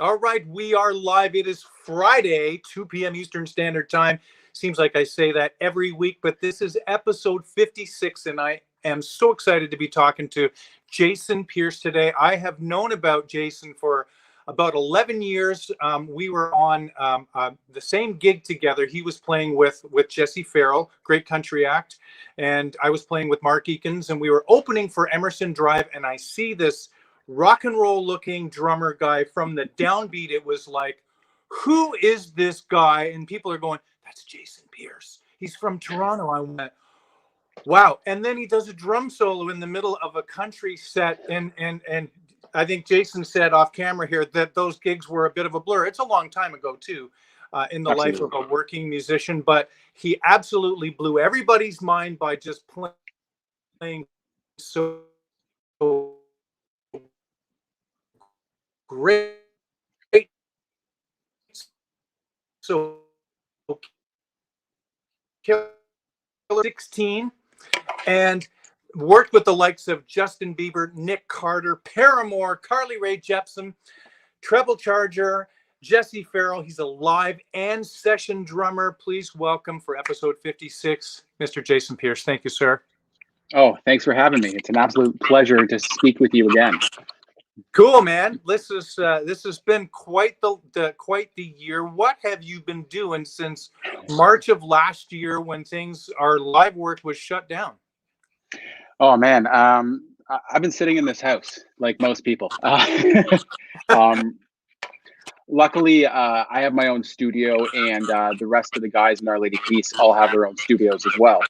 All right, we are live. It is Friday, 2 p.m. Eastern Standard Time. Seems like I say that every week, but this is episode 56, and I am so excited to be talking to Jason Pierce today. I have known about Jason for about 11 years. We were on the same gig together. He was playing with Jesse Farrell, Great Country Act, and I was playing with Mark Eakins, and we were opening for Emerson Drive, and I see this rock and roll looking drummer guy from the downbeat. It was like, who is this guy? And people are going, that's Jason Pierce. He's from Toronto. I went, wow. And then he does a drum solo in the middle of a country set. And I think Jason said off camera here that those gigs were a bit of a blur. It's a long time ago too, in the Absolutely. life of a working musician, but he absolutely blew everybody's mind by just playing so great. So 16 and worked with the likes of Justin Bieber, Nick Carter, Paramore, Carly Rae Jepsen, Treble Charger, Jesse Farrell. He's a live and session drummer. Please welcome for episode 56, Mr. Jason Pierce. Thank you, sir. Oh, thanks for having me. It's an absolute pleasure to speak with you again. Cool, man. This has been quite the year. What have you been doing since March of last year when our live work was shut down? Oh man, I've been sitting in this house like most people. Luckily, I have my own studio, and the rest of the guys in Our Lady Peace all have their own studios as well.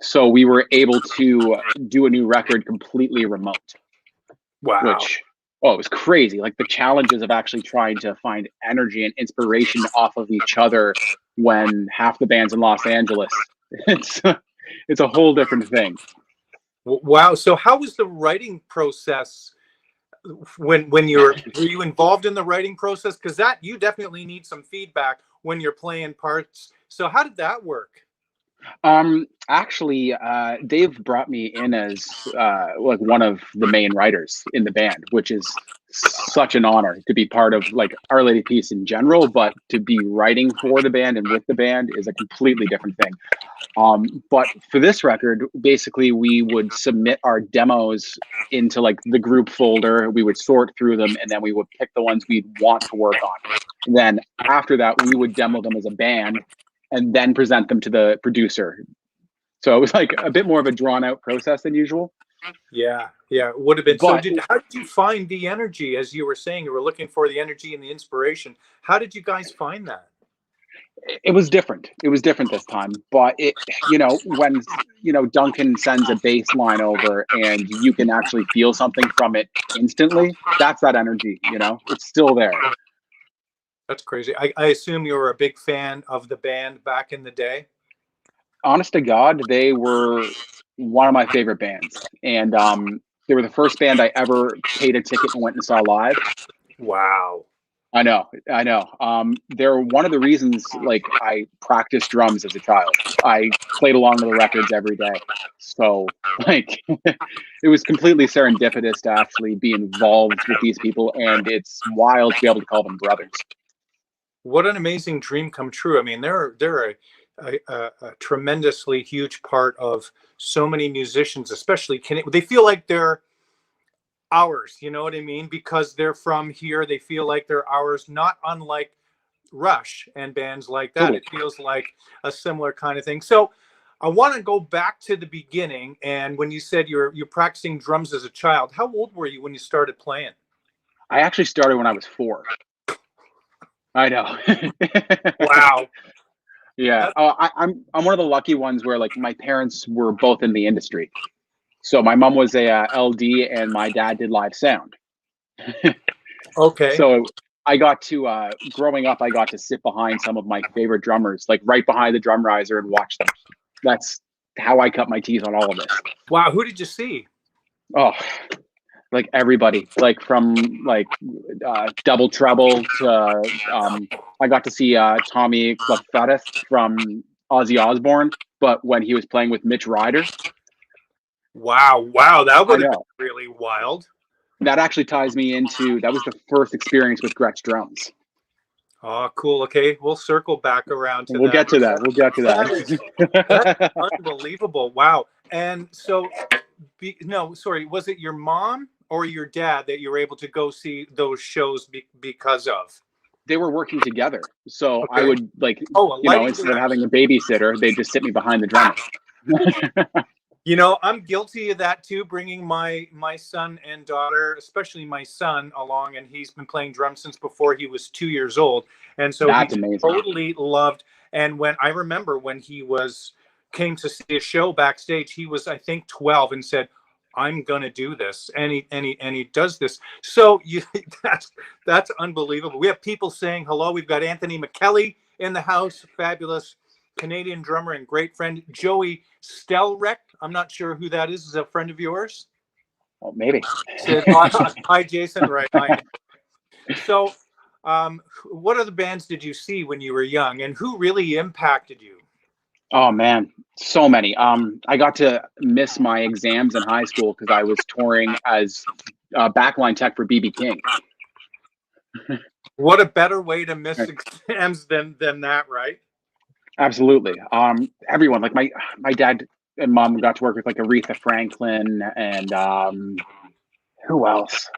So we were able to do a new record completely remote. Wow. Which, it was crazy. Like the challenges of actually trying to find energy and inspiration off of each other when half the band's in Los Angeles. It's a whole different thing. Wow. So how was the writing process when were you involved in the writing process? Because that you definitely need some feedback when you're playing parts. So how did that work? Actually, Dave brought me in as like one of the main writers in the band, which is such an honor to be part of like Our Lady Peace in general, but to be writing for the band and with the band is a completely different thing. But for this record, basically we would submit our demos into like the group folder, we would sort through them, and then we would pick the ones we'd want to work on. And then after that, we would demo them as a band and then present them to the producer. So it was like a bit more of a drawn out process than usual. Yeah, it would have been. But, so how did you find the energy? As you were saying, you were looking for the energy and the inspiration. How did you guys find that? It was different. It was different this time. But when Duncan sends a bass line over and you can actually feel something from it instantly, that's that energy, it's still there. That's crazy. I assume you were a big fan of the band back in the day. Honest to God, they were one of my favorite bands. And they were the first band I ever paid a ticket and went and saw live. Wow. I know. They're one of the reasons, like, I practiced drums as a child. I played along to the records every day. So, like, it was completely serendipitous to actually be involved with these people. And it's wild to be able to call them brothers. What an amazing dream come true. I mean, they're a tremendously huge part of so many musicians, especially they feel like they're ours, you know what I mean? Because they're from here, they feel like they're ours, not unlike Rush and bands like that. It feels like a similar kind of thing. So I want to go back to the beginning. And when you said you're practicing drums as a child, how old were you when you started playing? I actually started when I was 4. I know. Wow. Yeah. I'm one of the lucky ones where like my parents were both in the industry. So my mom was a LD and my dad did live sound. Okay. So I got to, growing up, I got to sit behind some of my favorite drummers, like right behind the drum riser and watch them. That's how I cut my teeth on all of this. Wow. Who did you see? Oh, like everybody, like from like Double Treble to I got to see Tommy Clufetis from Ozzy Osbourne, but when he was playing with Mitch Ryder. Wow, that would have been really wild. that actually ties me into, that was the first experience with Gretsch drums. Oh, cool. Okay, we'll circle back around to We'll that. get to that. We'll get to That's that. unbelievable. Wow. And so, no, sorry, was it your mom or your dad that you were able to go see those shows because of? They were working together. So I Okay. would like, Oh, a lighting instead of director. having a babysitter, they'd just sit me behind the drummer. You know, I'm guilty of that too, bringing my son and daughter, especially my son, along, and he's been playing drums since before he was 2 years old, and so he That's amazing. totally loved. And when I remember when he came to see a show backstage, he was, I think, 12, and said, "I'm gonna do this," and he does this. So that's unbelievable. We have people saying hello. We've got Anthony McKelly in the house, fabulous Canadian drummer and great friend. Joey Stelrecht, I'm not sure who that is a friend of yours? Well, maybe. Says, hi, Jason. Right. Hi. So, what other bands did you see when you were young, and who really impacted you? Oh man, so many. I got to miss my exams in high school because I was touring as backline tech for BB King. What a better way to miss exams than that, right? Absolutely. Everyone, like my dad and mom got to work with like Aretha Franklin and who else?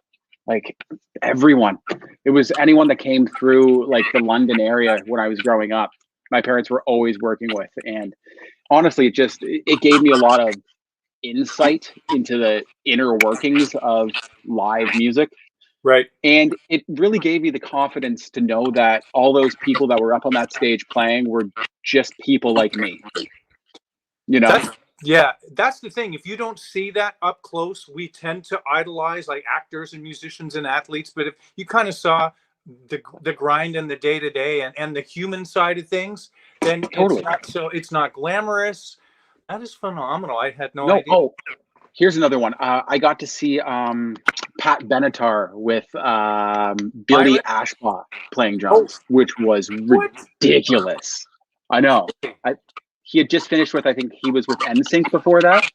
Like everyone. It was anyone that came through like the London area when I was growing up. My parents were always working with, and honestly, it gave me a lot of insight into the inner workings of live music. Right. And it really gave me the confidence to know that all those people that were up on that stage playing were just people like me. You know? That's the thing. If you don't see that up close, we tend to idolize like actors and musicians and athletes. But if you kind of saw the grind and the day to day and the human side of things, then Totally. it's not glamorous. That is phenomenal. I had no No, idea. oh, here's another one. I got to see Pat Benatar with Billy Ashbaugh playing drums, which was ridiculous. I know. He had just finished with, I think he was with NSYNC before that.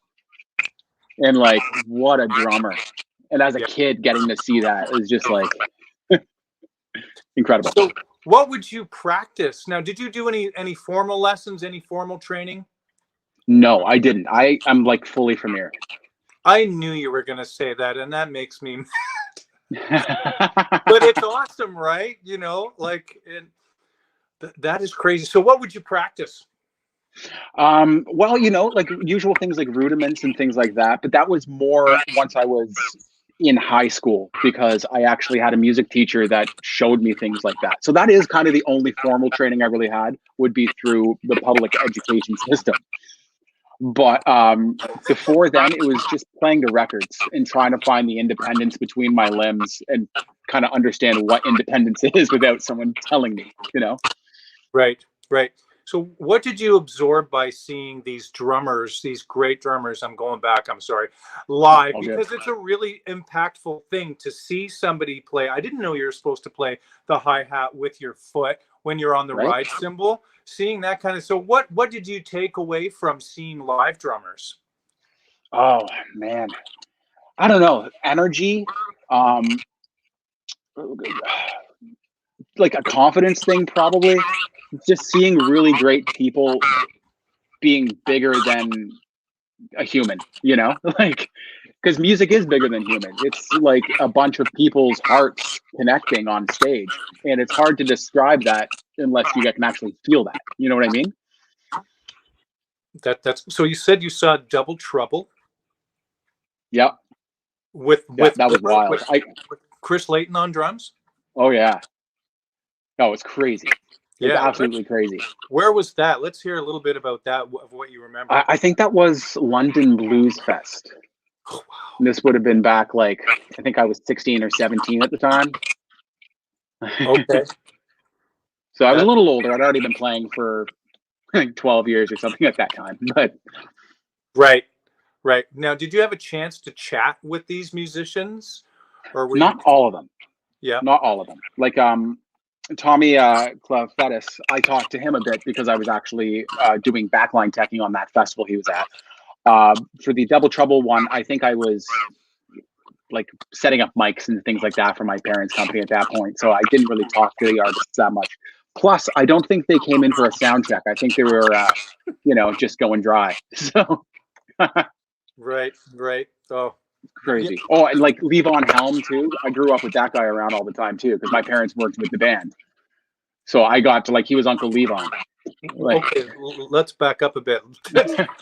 And like, what a drummer. And as a kid, getting to see that is just like incredible. So what would you practice? Now, did you do any formal lessons, any formal training? No, I didn't. I'm like fully familiar. I knew you were going to say that, and that makes me but it's awesome, right? You know, like that is crazy. So what would you practice? Well, like usual things like rudiments and things like that, but that was more once I was in high school because I actually had a music teacher that showed me things like that. So that is kind of the only formal training I really had would be through the public education system. But before then, it was just playing the records and trying to find the independence between my limbs and kind of understand what independence is without someone telling me, Right. So what did you absorb by seeing these drummers, these great drummers, I'm going back, I'm sorry, live? Because it's a really impactful thing to see somebody play. I didn't know you were supposed to play the hi-hat with your foot when you're on the ride cymbal. Seeing that kind of, so what did you take away from seeing live drummers? Oh man, I don't know, energy, like a confidence thing, probably. Just seeing really great people being bigger than a human, like, because music is bigger than human. It's like a bunch of people's hearts connecting on stage, and it's hard to describe that unless you can actually feel that. You know what I mean? That's so. You said you saw Double Trouble. Yep. That was wild. With Chris Layton on drums. Oh yeah. No, it's crazy. It's absolutely crazy. Where was that? Let's hear a little bit about that, of what you remember. I think that was London Blues Fest. Oh, wow. This would have been back, like, I think I was 16 or 17 at the time. Okay. So I was a little older. I'd already been playing for like 12 years or something at that time. But Right. Now, did you have a chance to chat with these musicians? Or were not all of them. Yeah. Not all of them. Like Tommy Clavfetis, I talked to him a bit because I was actually doing backline teching on that festival he was at. For the Double Trouble one, I think I was like setting up mics and things like that for my parents' company at that point. So I didn't really talk to the artists that much. Plus, I don't think they came in for a sound check. I think they were, just going dry. So Right. Oh, yeah. crazy. Oh, and like Levon Helm too. I grew up with that guy around all the time too, because my parents worked with the band. So I got to he was Uncle Levon. Okay, let's back up a bit.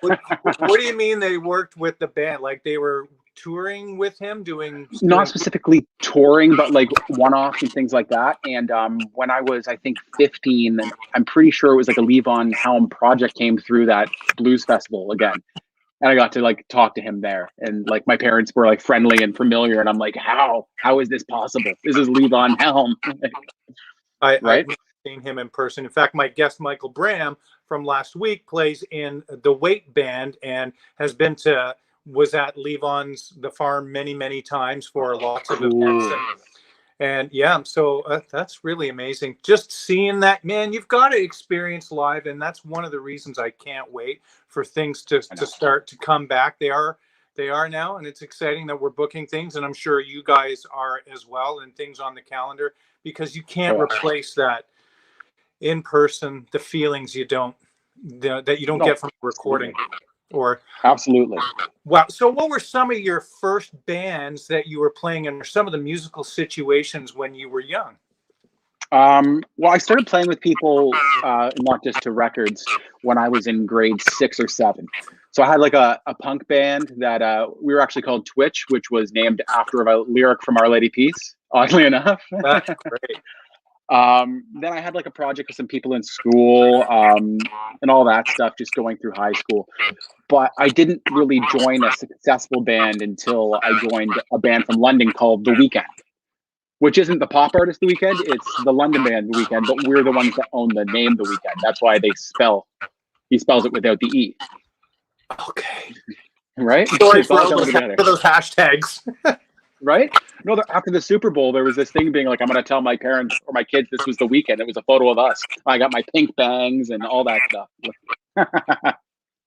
What do you mean they worked with the band? Like they were touring with him, not specifically touring, but like one-offs and things like that. And when I was, I think, 15, I'm pretty sure it was like a Levon Helm project came through that blues festival again. And I got to talk to him there. And my parents were friendly and familiar. And I'm like, how is this possible? This is Levon Helm. I've Right? seen him in person. In fact, my guest Michael Bram from last week plays in the Wait Band and was at Levon's The Farm many times for lots of events. And yeah, so that's really amazing. Just seeing that, man, you've got to experience live. And that's one of the reasons I can't wait for things to start to come back. They are now. And it's exciting that we're booking things. And I'm sure you guys are as well, and things on the calendar, because you can't replace that in person, the feelings that you don't get from recording. Or absolutely. Wow. So what were some of your first bands that you were playing in, or some of the musical situations when you were young? Well, I started playing with people, not just to records, when I was in grade 6 or 7. So I had a punk band that we were actually called Twitch, which was named after a lyric from Our Lady Peace, oddly enough. That's great. Then I had a project with some people in school, and all that stuff, just going through high school. But I didn't really join a successful band until I joined a band from London called The Weeknd, which isn't the pop artist The Weeknd, it's the London band The Weeknd, but we're the ones that own the name The Weeknd. That's why he spells it without the E. Okay. Right? Sorry for those hashtags. Right? No, after the Super Bowl, there was this thing being I'm going to tell my parents or my kids this was The Weeknd. It was a photo of us. I got my pink bangs and all that stuff.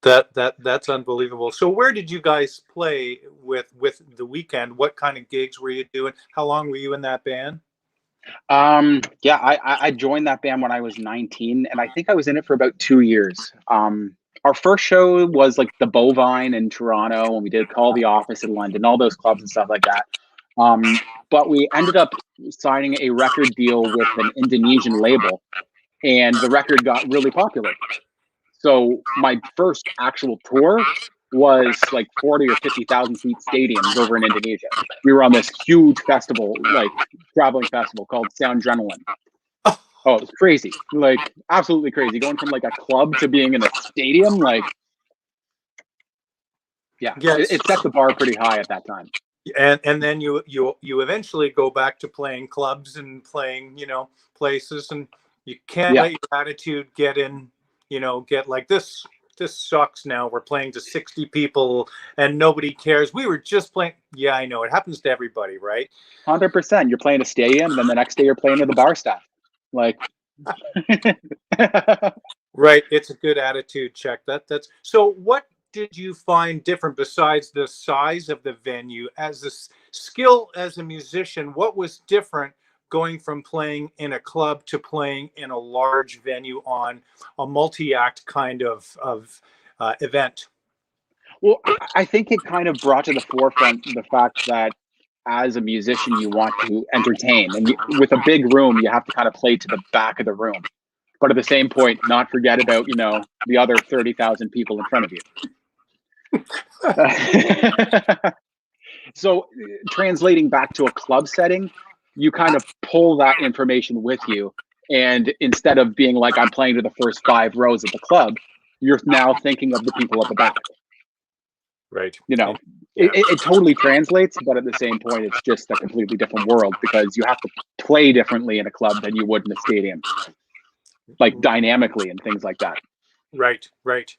That's unbelievable. So where did you guys play with The Weeknd? What kind of gigs were you doing? How long were you in that band? Yeah, I joined that band when I was 19, and I think I was in it for about 2 years. Our first show was the Bovine in Toronto, and we did Call the Office in London, all those clubs and stuff like that. But we ended up signing a record deal with an Indonesian label, and the record got really popular. So my first actual tour was 40 or 50,000 seat stadiums over in Indonesia. We were on this huge festival, traveling festival called Sound Adrenaline. Oh, it was crazy. Absolutely crazy. Going from a club to being in a stadium, yeah, yes. It set the bar pretty high at that time. And then you eventually go back to playing clubs and playing, places, and you can't let your attitude get like this sucks now. We're playing to 60 people and nobody cares. We were just playing. Yeah, I know. It happens to everybody, right? 100%. You're playing a stadium, then the next day you're playing with the bar staff. Right. It's a good attitude check. That's so what did you find different besides the size of the venue? As a skill as a musician, what was different going from playing in a club to playing in a large venue on a multi-act kind of event? Well, I think it kind of brought to the forefront the fact that as a musician, you want to entertain. And with a big room, you have to kind of play to the back of the room. But at the same point, not forget about, the other 30,000 people in front of you. So translating back to a club setting, you kind of pull that information with you. And instead of being I'm playing to the first 5 rows of the club, you're now thinking of the people at the back. Right. It totally translates, but at the same point, it's just a completely different world because you have to play differently in a club than you would in a stadium, dynamically and things like that. Right.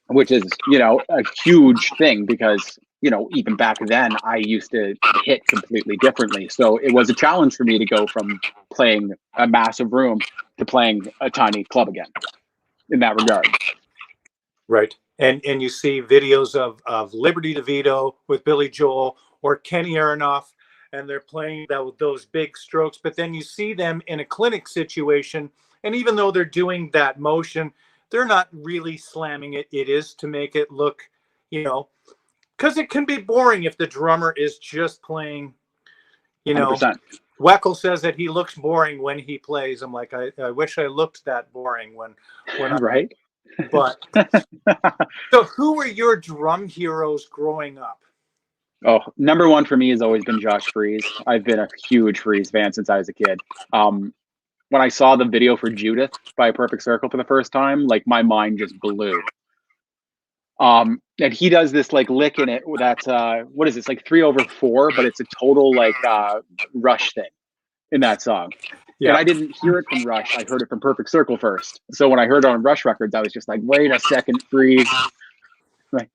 Which is, a huge thing because, even back then I used to hit completely differently. So it was a challenge for me to go from playing a massive room to playing a tiny club again in that regard. Right. And you see videos of Liberty DeVito with Billy Joel or Kenny Aronoff and they're playing those big strokes. But then you see them in a clinic situation, and even though they're doing that motion, they're not really slamming it. It is to make it look, because it can be boring if the drummer is just playing, 100%. Weckl says that he looks boring when he plays. I'm like, I wish I looked that boring when Right. But so who were your drum heroes growing up? Oh, number one for me has always been Josh Freese. I've been a huge Freese fan since I was a kid. When I saw the video for Judith by Perfect Circle for the first time, like my mind just blew. And he does this like lick in it that's what is this, like 3/4, but it's a total like Rush thing in that song. Yeah. And I didn't hear it from Rush. I heard it from Perfect Circle first. So when I heard it on Rush Records, I was just like, wait a second, Freese. Like,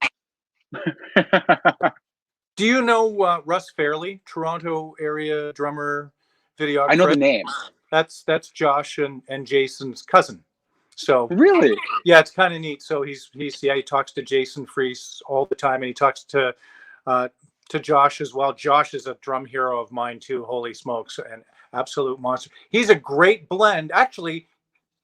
do you know Russ Fairley, Toronto area drummer, videographer? I know the name. That's Josh and Jason's cousin. So really, yeah, it's kind of neat. So he talks to Jason Freese all the time, and he talks to Josh as well. Josh is a drum hero of mine too. Holy smokes, an absolute monster. He's a great blend. Actually,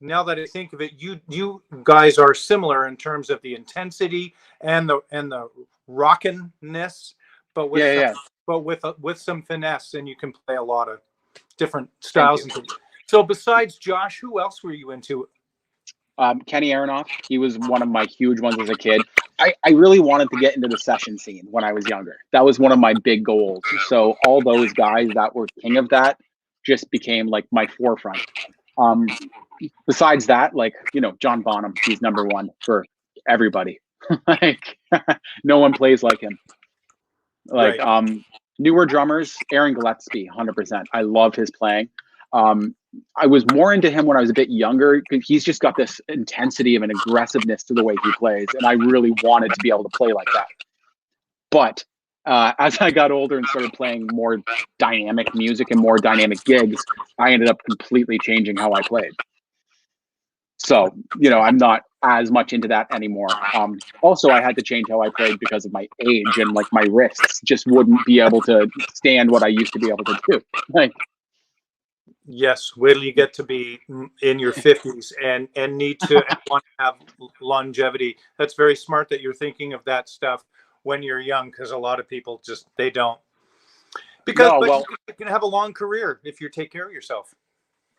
now that I think of it, you guys are similar in terms of the intensity and the rockiness, but with some finesse, and you can play a lot of different styles and things. So besides Josh, who else were you into? Kenny Aronoff. He was one of my huge ones as a kid. I really wanted to get into the session scene when I was younger. That was one of my big goals. So all those guys that were king of that just became like my forefront. Besides that, like, John Bonham, he's number one for everybody. Like, no one plays like him. Like, right. Newer drummers, Aaron Gillespie, 100%. I love his playing. I was more into him when I was a bit younger because he's just got this intensity of an aggressiveness to the way he plays, and I really wanted to be able to play like that. But as I got older and started playing more dynamic music and more dynamic gigs, I ended up completely changing how I played. So, I'm not as much into that anymore. Also, I had to change how I played because of my age, and like my wrists just wouldn't be able to stand what I used to be able to do. Like, yes, wait till you get to be in your 50s and need to want to have longevity. That's very smart that you're thinking of that stuff when you're young, because a lot of people they don't. Because you can have a long career if you take care of yourself.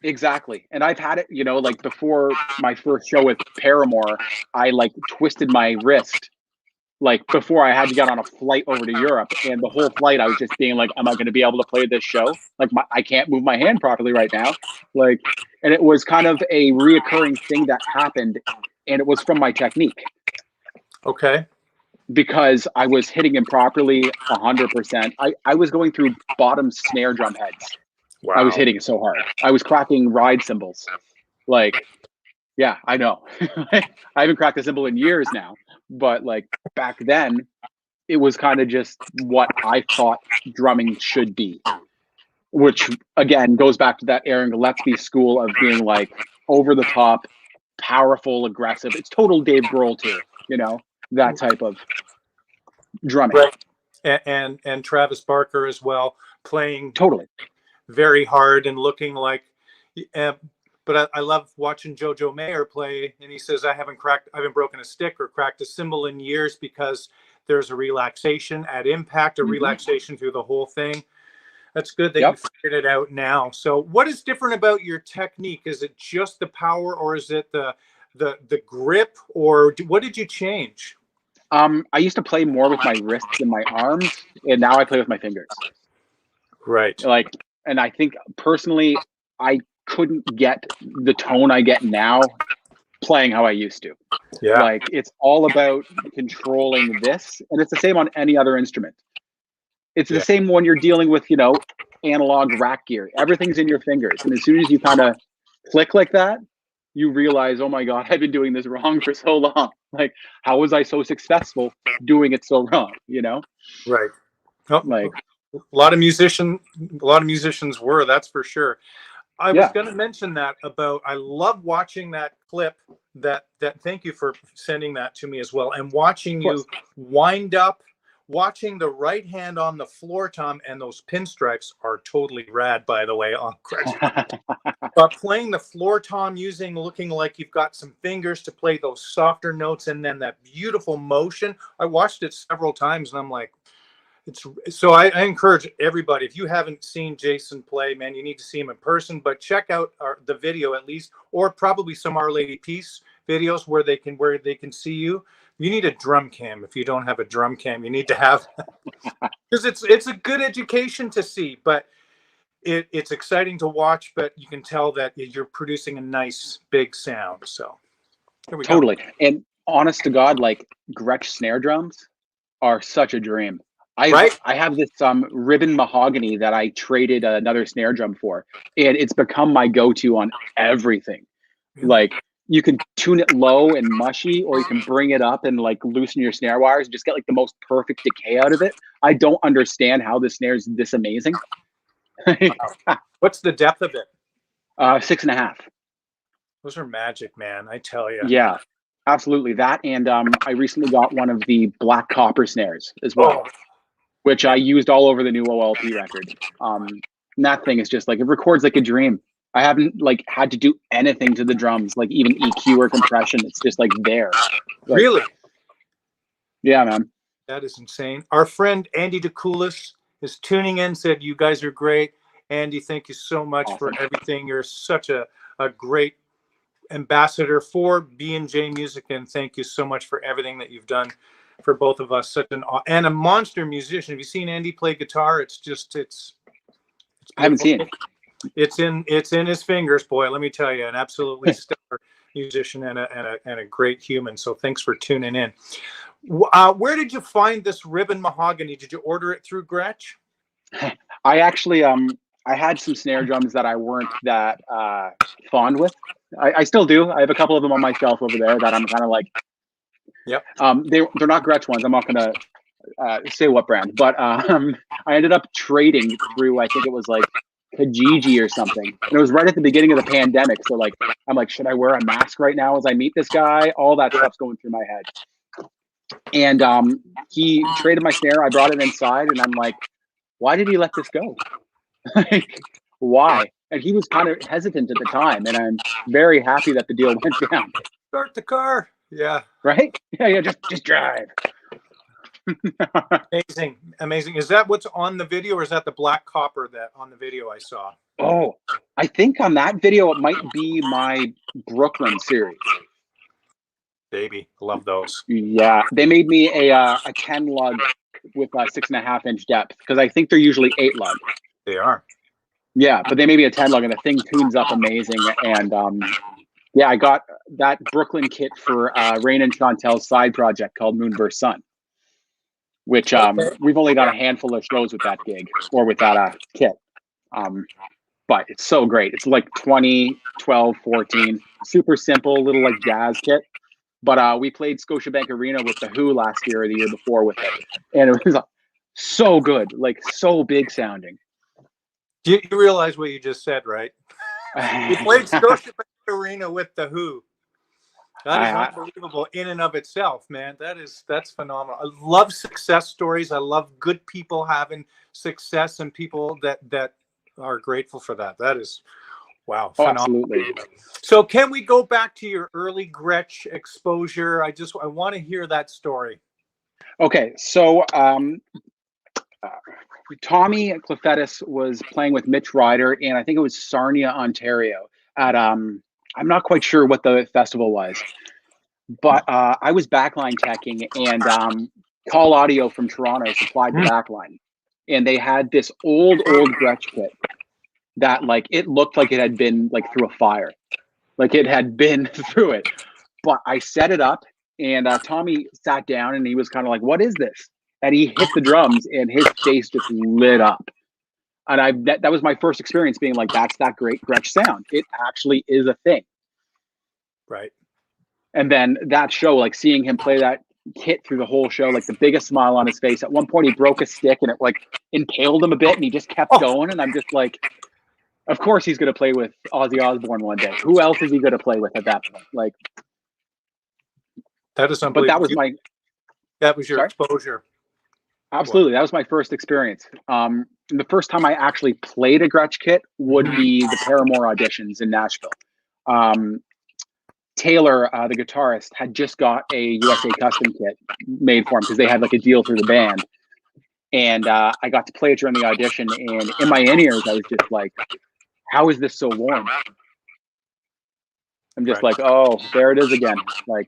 Exactly. And I've had it, like before my first show with Paramore, I like twisted my wrist like before I had to get on a flight over to Europe, and the whole flight I was just being like, am I going to be able to play this show? Like I can't move my hand properly right now. Like, and it was kind of a reoccurring thing that happened, and it was from my technique. Okay. Because I was hitting him properly 100%. I was going through bottom snare drum heads. Wow. I was hitting it so hard. I was cracking ride cymbals. Like, yeah, I know. I haven't cracked a cymbal in years now. But like back then, it was kind of just what I thought drumming should be, which again goes back to that Aaron Gillespie school of being like over the top, powerful, aggressive. It's total Dave Grohl too, that type of drumming. Right. And Travis Barker as well, playing totally very hard and looking like. But I love watching Jojo Mayer play, and he says, I haven't broken a stick or cracked a cymbal in years because there's a relaxation at impact, a relaxation through the whole thing. That's good that you figured it out now. So what is different about your technique? Is it just the power, or is it the grip, or what did you change? I used to play more with my wrists than my arms, and now I play with my fingers. Right. Like, and I think personally, I couldn't get the tone I get now playing how I used to. Yeah. Like, it's all about controlling this, and it's the same on any other instrument. It's the same when you're dealing with, analog rack gear. Everything's in your fingers, and as soon as you kind of click like that, you realize, oh my God, I've been doing this wrong for so long. Like, how was I so successful doing it so wrong? Right. Oh, like a lot of musicians were, that's for sure. I was going to mention that about, I love watching that clip that thank you for sending that to me as well. And watching you wind up watching the right hand on the floor, Tom, and those pinstripes are totally rad, by the way, on Gretsch. But playing the floor tom, looking like you've got some fingers to play those softer notes, and then that beautiful motion. I watched it several times, and I'm like, I encourage everybody, if you haven't seen Jason play, man, you need to see him in person. But check out the video at least, or probably some Our Lady Peace videos where they can see you. You need a drum cam. If you don't have a drum cam, you need to have, because it's a good education to see, but it's exciting to watch. But you can tell that you're producing a nice big sound. So here we Totally. Go. And honest to God, like Gretsch snare drums are such a dream. I have this ribbon mahogany that I traded another snare drum for, and it's become my go-to on everything. Like, you can tune it low and mushy, or you can bring it up and like loosen your snare wires and just get like the most perfect decay out of it. I don't understand how the snare is this amazing. Wow. What's the depth of it? 6.5. Those are magic, man. I tell you. Yeah, absolutely. That, and I recently got one of the black copper snares as well, which I used all over the new OLP record. And that thing is just like, it records like a dream. I haven't like had to do anything to the drums, like even EQ or compression. It's just like there. Like, really? Yeah, man. That is insane. Our friend Andy DeCoulis is tuning in, said, you guys are great. Andy, thank you so much for everything. You're such a great ambassador for B&J Music, and thank you so much for everything that you've done for both of us. And a monster musician. Have you seen Andy play guitar? It's I haven't seen it. It's in his fingers, boy. Let me tell you, an absolutely stellar musician and a great human. So thanks for tuning in. Where did you find this ribbon mahogany? Did you order it through Gretsch? I actually I had some snare drums that I weren't that fond with. I still do. I have a couple of them on my shelf over there that I'm kind of like, yep. They're not Gretsch ones. I'm not gonna say what brand, but I ended up trading through, I think it was like Kijiji or something, and it was right at the beginning of the pandemic. So like, I'm like, should I wear a mask right now as I meet this guy? All that stuff's going through my head. And he traded my snare. I brought it inside, and I'm like, why did he let this go? Like, why? And he was kind of hesitant at the time, and I'm very happy that the deal went down. Start the car. Yeah. Right? Yeah. Just drive. Amazing. Is that what's on the video, or is that the black copper that on the video I saw? Oh, I think on that video it might be my Brooklyn series. Baby, love those. Yeah, they made me a 10 lug with a 6.5 inch depth, because I think they're usually 8 lug. They are. Yeah, but they made me a 10 lug, and the thing tunes up amazing. And yeah, I got that Brooklyn kit for Rain and Chantel's side project called Moonburst Sun, which we've only done a handful of shows with that gig, or with that kit. But it's so great. It's like 20, 12, 14, super simple little like jazz kit. But we played Scotiabank Arena with the Who last year or the year before with it, and it was so good, like so big sounding. You realize what you just said, right? We played Scotiabank Arena with the Who. That is unbelievable in and of itself, man. That's phenomenal. I love success stories. I love good people having success and people that are grateful for that. That is, wow, phenomenal. Absolutely. So can we go back to your early Gretsch exposure? I want to hear that story. Okay, so Tommy Clefetis was playing with Mitch Ryder, and I think it was Sarnia, Ontario, at I'm not quite sure what the festival was, but I was backline teching, and Call Audio from Toronto supplied the backline, and they had this old Gretsch kit that like it looked like it had been like through a fire, like it had been through it. But I set it up, and Tommy sat down, and he was kind of like, "What is this?" And he hit the drums, and his face just lit up. And that was my first experience being like, that's that great Gretsch sound. It actually is a thing. Right. And then that show, like seeing him play that kit through the whole show, like the biggest smile on his face. At one point he broke a stick and it like impaled him a bit, and he just kept going. And I'm just like, of course he's going to play with Ozzy Osbourne one day. Who else is he going to play with at that point? Like, that is unbelievable. But that was your exposure. Absolutely. That was my first experience. The first time I actually played a Gretsch kit would be the Paramore auditions in Nashville. Taylor, the guitarist, had just got a USA custom kit made for him because they had like a deal through the band. And I got to play it during the audition. And in my in-ears, I was just like, how is this so warm? I'm just like, oh, there it is again. Like,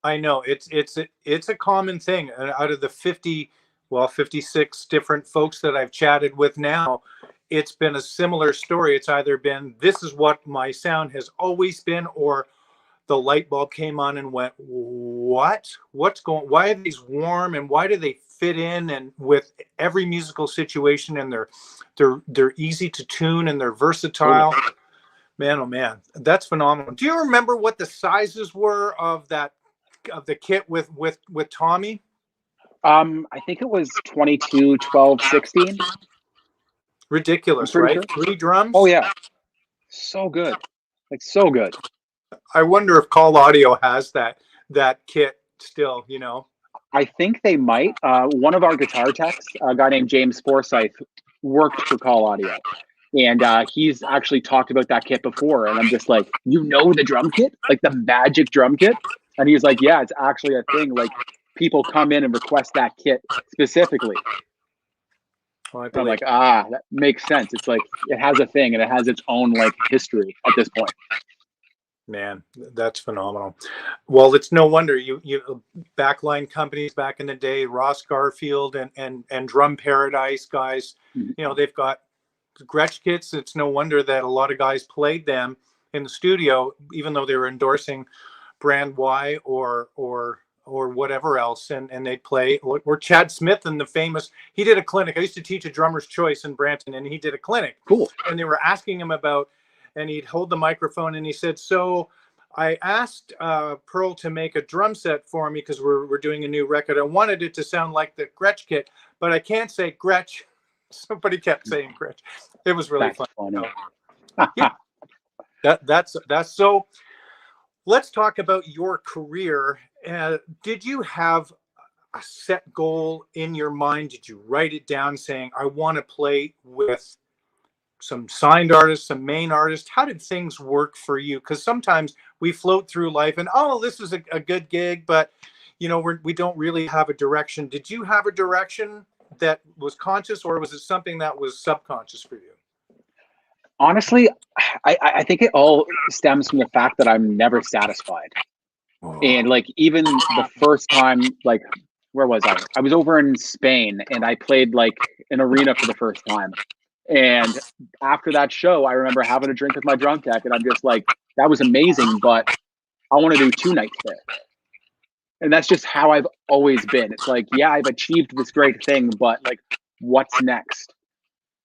I know it's a common thing. And out of the 56 different folks that I've chatted with now, it's been a similar story. It's either been, this is what my sound has always been, or the light bulb came on and went, what's going, why are these warm and why do they fit in and with every musical situation, and they're easy to tune and they're versatile. Man, oh man, that's phenomenal. Do you remember what the sizes were of the kit with Tommy? I think it was 22, 12, 16. Ridiculous, right? Sure. 3 drums. Oh yeah, so good, like so good. I wonder if Call Audio has that kit still, you know. I think they might. One of our guitar techs, a guy named James Forsyth, worked for Call Audio, and he's actually talked about that kit before. And I'm just like, you know, the drum kit, like the magic drum kit. And he's like, yeah, it's actually a thing. Like people come in and request that kit specifically. Well, I'm like, that makes sense. It's like it has a thing and it has its own like history at this point. Man, that's phenomenal. Well, it's no wonder you backline companies back in the day, Ross Garfield and Drum Paradise guys, you know, they've got Gretsch kits. It's no wonder that a lot of guys played them in the studio, even though they were endorsing brand Y or whatever else, and they'd play. Or Chad Smith and the famous, he did a clinic. I used to teach a drummer's choice in Brampton, and he did a clinic. Cool. And they were asking him about, and he'd hold the microphone and he said, so I asked Pearl to make a drum set for me because we're doing a new record. I wanted it to sound like the Gretsch kit, but I can't say Gretsch. Somebody kept saying Gretsch. It was really fun. Yeah. That's so. Let's talk about your career. Did you have a set goal in your mind? Did you write it down saying, I want to play with some signed artists, some main artists? How did things work for you? Because sometimes we float through life and, oh, this is a good gig, but you know, we don't really have a direction. Did you have a direction that was conscious, or was it something that was subconscious for you? Honestly, I think it all stems from the fact that I'm never satisfied. And like even the first time, like where was I? I was over in Spain and I played like an arena for the first time. And after that show, I remember having a drink with my drum tech, and I'm just like, that was amazing, but I want to do 2 nights there. And that's just how I've always been. It's like, yeah, I've achieved this great thing, but like, what's next?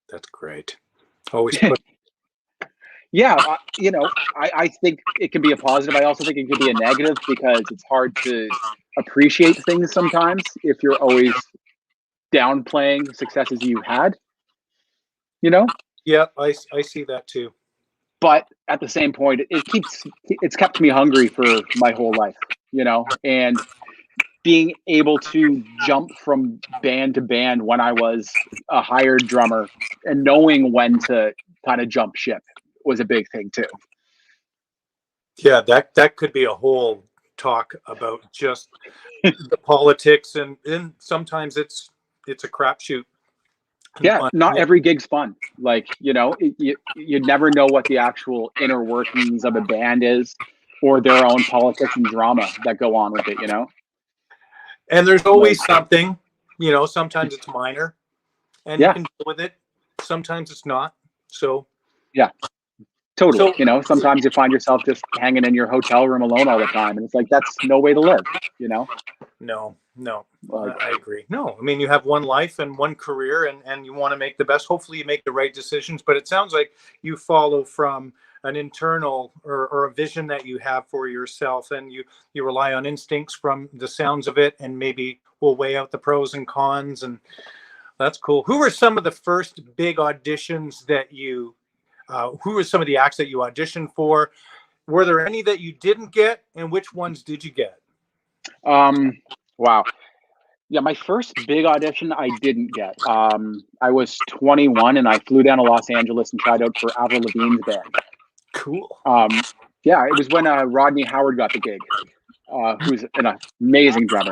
That's great. Always put. Yeah, you know, I think it can be a positive. I also think it can be a negative because it's hard to appreciate things sometimes if you're always downplaying successes you had. You know? Yeah, I see that too. But at the same point, it's kept me hungry for my whole life, you know, and being able to jump from band to band when I was a hired drummer and knowing when to kind of jump ship was a big thing too. Yeah, that could be a whole talk about just the politics, and sometimes it's a crapshoot. Yeah, not every gig's fun. Like, you know, you never know what the actual inner workings of a band is, or their own politics and drama that go on with it, you know? And there's always something, you know, sometimes it's minor and you can deal with it. Sometimes it's not. So, yeah, totally. So, you know, sometimes you find yourself just hanging in your hotel room alone all the time. And it's like, that's no way to live, you know? No, I agree. No, I mean, you have one life and one career, and you want to make the best. Hopefully you make the right decisions, but it sounds like you follow from an internal or a vision that you have for yourself, and you rely on instincts from the sounds of it, and maybe we'll weigh out the pros and cons. And that's cool. Who were some of the first big auditions that you, who were some of the acts that you auditioned for? Were there any that you didn't get, and which ones did you get? Wow. Yeah, my first big audition I didn't get. I was 21 and I flew down to Los Angeles and tried out for Avril Lavigne's band. Cool. Yeah, it was when Rodney Howard got the gig, who's an amazing drummer.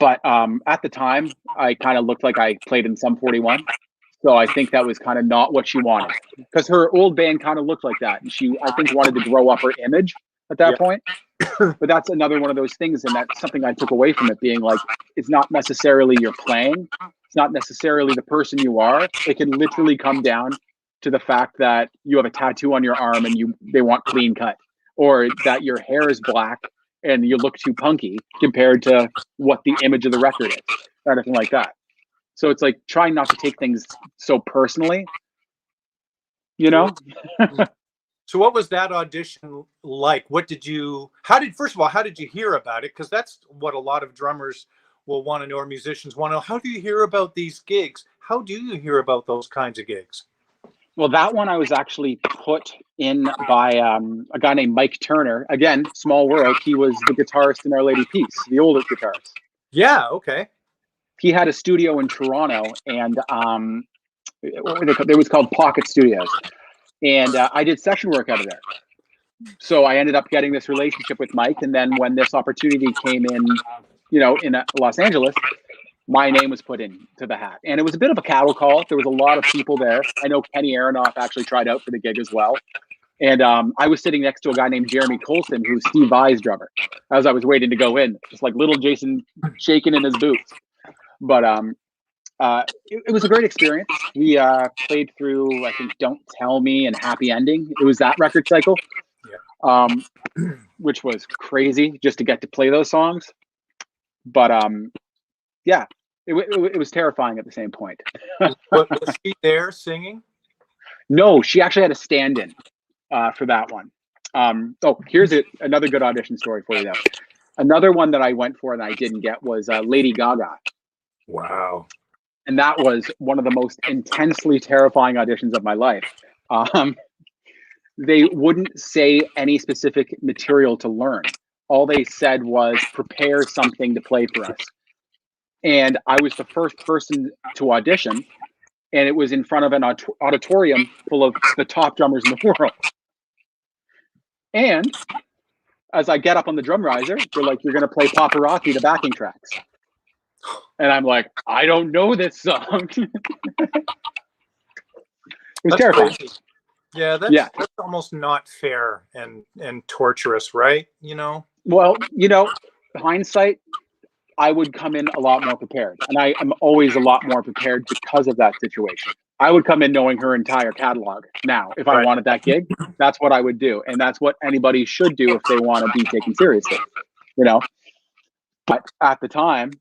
But at the time, I kind of looked like I played in Sum 41. So I think that was kind of not what she wanted, because her old band kind of looked like that. And she, I think, wanted to grow up her image at that point. But that's another one of those things. And that's something I took away from it, being like, it's not necessarily your playing. It's not necessarily the person you are. It can literally come down to the fact that you have a tattoo on your arm and they want clean cut, or that your hair is black and you look too punky compared to what the image of the record is, or anything like that. So it's like trying not to take things so personally, you know? So what was that audition like? First of all, how did you hear about it? Because that's what a lot of drummers will want to know, or musicians want to know. How do you hear about these gigs? How do you hear about those kinds of gigs? Well, that one I was actually put in by a guy named Mike Turner. Again, small world. He was the guitarist in Our Lady Peace, the oldest guitarist. Yeah, okay. He had a studio in Toronto, and it was called Pocket Studios. And I did session work out of there. So I ended up getting this relationship with Mike. And then when this opportunity came in, in Los Angeles, my name was put into the hat. And it was a bit of a cattle call. There was a lot of people there. I know Kenny Aronoff actually tried out for the gig as well. And I was sitting next to a guy named Jeremy Colson, who's Steve Vai's drummer, as I was waiting to go in, just like little Jason shaking in his boots. But it was a great experience. We played through, I think, Don't Tell Me and Happy Ending. It was that record cycle, which was crazy just to get to play those songs. But yeah, it was terrifying at the same point. But was she there singing? No, she actually had a stand-in for that one. Here's another good audition story for you, though. Another one that I went for and I didn't get was Lady Gaga. Wow. And that was one of the most intensely terrifying auditions of my life. They wouldn't say any specific material to learn. All they said was prepare something to play for us. And I was the first person to audition, and it was in front of an auditorium full of the top drummers in the world. And as I get up on the drum riser, they're like, "You're going to play Paparazzi, the backing tracks." And I'm like, "I don't know this song." It was terrifying. Crazy. Yeah, that's almost not fair and torturous, right? Well, hindsight, I would come in a lot more prepared. And I am always a lot more prepared because of that situation. I would come in knowing her entire catalog. Now, if I wanted that gig, that's what I would do. And that's what anybody should do if they want to be taken seriously, But at the time,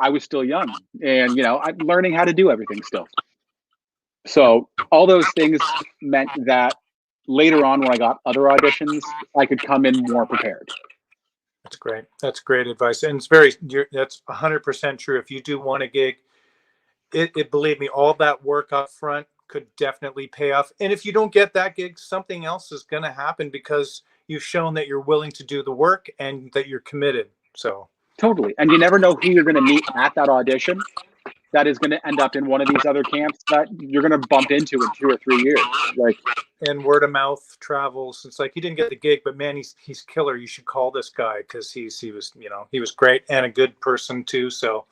I was still young and, I'm learning how to do everything still. So all those things meant that later on when I got other auditions, I could come in more prepared. That's great. That's great advice. And that's 100% true. If you do want a gig, it believe me, all that work up front could definitely pay off. And if you don't get that gig, something else is going to happen because you've shown that you're willing to do the work and that you're committed. So totally. And you never know who you're going to meet at that audition that is going to end up in one of these other camps that you're going to bump into in 2 or 3 years. And word of mouth travels. It's like, he didn't get the gig, but man, he's killer. You should call this guy because he was great and a good person too. So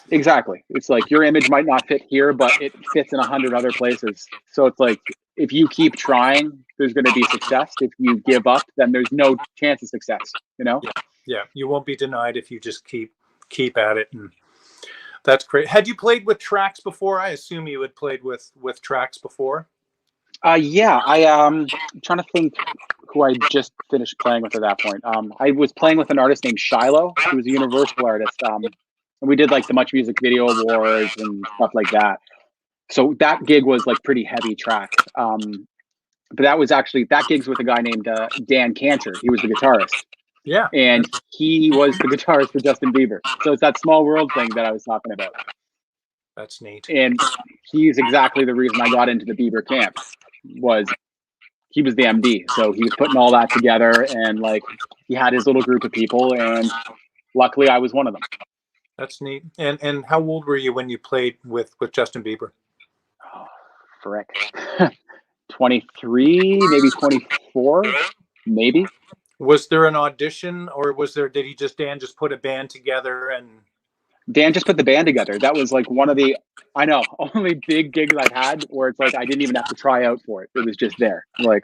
exactly. It's like your image might not fit here, but it fits in 100 other places. So it's like, if you keep trying, there's going to be success. If you give up, then there's no chance of success, Yeah. You won't be denied if you just keep at it. And that's great. Had you played with tracks before? I assume you had played with tracks before. Yeah, I'm trying to think who I just finished playing with at that point. I was playing with an artist named Shiloh, who was a Universal artist. And we did like the Much Music Video Awards and stuff like that. So that gig was like pretty heavy track. But that gig's with a guy named Dan Cantor. He was the guitarist. Yeah. And he was the guitarist for Justin Bieber. So it's that small world thing that I was talking about. That's neat. And he's exactly the reason I got into the Bieber camp. He was the MD. So he was putting all that together, and like he had his little group of people, and luckily I was one of them. That's neat. And how old were you when you played with Justin Bieber? Oh, frick. 23, maybe 24, maybe. Was there an audition, or did he just Dan just put a band together and? Dan just put the band together. That was like one of the, I know, only big gigs I've had where it's like I didn't even have to try out for it. It was just there. Like,